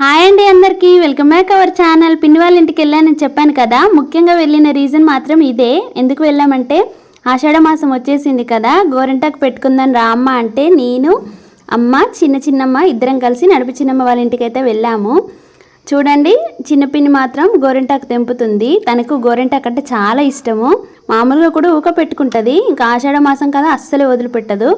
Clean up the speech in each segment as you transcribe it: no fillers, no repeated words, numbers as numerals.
Hi అండి, అందరికీ welcome back our channel. పిన్ని వాళ్ళ ఇంటికి వెళ్ళానని చెప్పాను కదా. ముఖ్యంగా వెళ్ళిన రీజన్ మాత్రం ఇదే. ఎందుకు వెళ్ళామంటే ఆషాఢ మాసం వచ్చేసింది కదా, గోరింటాకు పెట్టుకుందని రా అమ్మ అంటే నేను అమ్మ చిన్నమ్మ ఇద్దరం కలిసి నడిపి చిన్నమ్మ వాళ్ళ ఇంటికి అయితే వెళ్ళాము. చూడండి, చిన్నపిన్ని మాత్రం గోరింటాకు తెంపుతుంది. తనకు గోరింటాకు అంటే చాలా ఇష్టము. మామూలుగా కూడా ఊక పెట్టుకుంటుంది. ఇంకా ఆషాఢ మాసం కదా అస్సలు వదిలిపెట్టదు.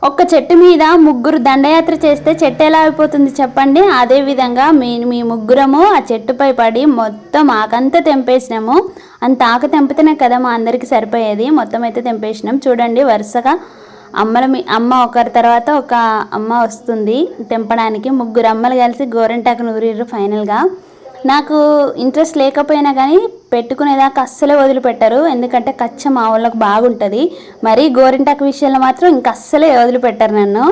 ఒక్క చెట్టు మీద ముగ్గురు దండయాత్ర చేస్తే చెట్టు ఎలా అయిపోతుంది చెప్పండి. అదేవిధంగా మీ ముగ్గురము ఆ చెట్టుపై పడి మొత్తం ఆకంతా తెంపేసినాము. అంత ఆకు తెంపితేనే కదా మా అందరికీ సరిపోయేది. మొత్తం అయితే తెంపేసినాం. చూడండి, వరుసగా అమ్మ ఒకరి తర్వాత ఒక అమ్మ వస్తుంది తెంపడానికి. ముగ్గురు అమ్మలు కలిసి గోరింటాకు నూరిర్రు. ఫైనల్గా నాకు ఇంట్రెస్ట్ లేకపోయినా కానీ పెట్టుకునేదాకా అస్సలే వదిలిపెట్టరు. ఎందుకంటే కచ్చ మా వాళ్ళకు బాగుంటుంది. మరి గోరింటాకు విషయంలో మాత్రం ఇంక అస్సలే వదిలిపెట్టరు నన్ను.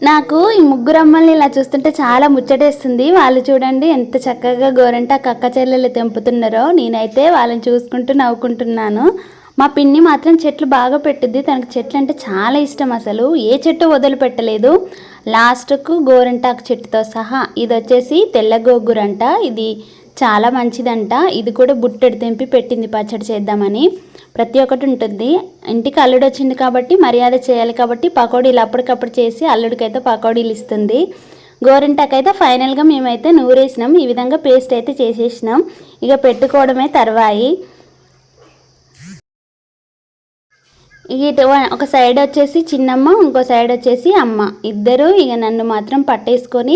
నాకు ఈ ముగ్గురు అమ్మల్ని ఇలా చూస్తుంటే చాలా ముచ్చటేస్తుంది. వాళ్ళు చూడండి ఎంత చక్కగా గోరింటాకు అక్క చెల్లెలు తెంపుతున్నారో. నేనైతే వాళ్ళని చూసుకుంటూ నవ్వుకుంటున్నాను. మా పిన్ని మాత్రం చెట్లు బాగా పెట్టుద్ది. తనకు చెట్లు అంటే చాలా ఇష్టం. అసలు ఏ చెట్టు వదిలిపెట్టలేదు. లాస్ట్కు గోరింటాకు చెట్టుతో సహా. ఇది వచ్చేసి తెల్ల గోగురంట. ఇది చాలా మంచిదంట. ఇది కూడా బుట్టెడు తెంపి పెట్టింది పచ్చడి చేద్దామని. ప్రతి ఒక్కటి ఉంటుంది. ఇంటికి అల్లుడు వచ్చింది కాబట్టి మర్యాద చేయాలి కాబట్టి పకోడీలు అప్పటికప్పుడు చేసి అల్లుడికైతే పకోడీలు ఇస్తుంది. గోరింటాకైతే ఫైనల్గా మేమైతే నూరేసినాం. ఈ విధంగా పేస్ట్ అయితే చేసేసినాం. ఇక పెట్టుకోవడమే తర్వాయి. ఇటు ఒక సైడ్ వచ్చేసి చిన్నమ్మ, ఇంకో సైడ్ వచ్చేసి అమ్మ, ఇద్దరు ఇక నన్ను మాత్రం పట్టేసుకొని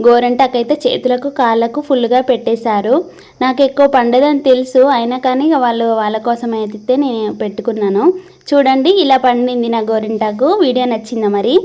గోరింటాకైతే చేతులకు కాళ్ళకు ఫుల్గా పెట్టేశారు. నాకు ఎక్కువ పండదని తెలుసు, అయినా కానీ వాళ్ళ కోసం అయితే నేను పెట్టుకున్నాను. చూడండి, ఇలా పండింది నా గోరింటాకు. వీడియో నచ్చిందా మరి?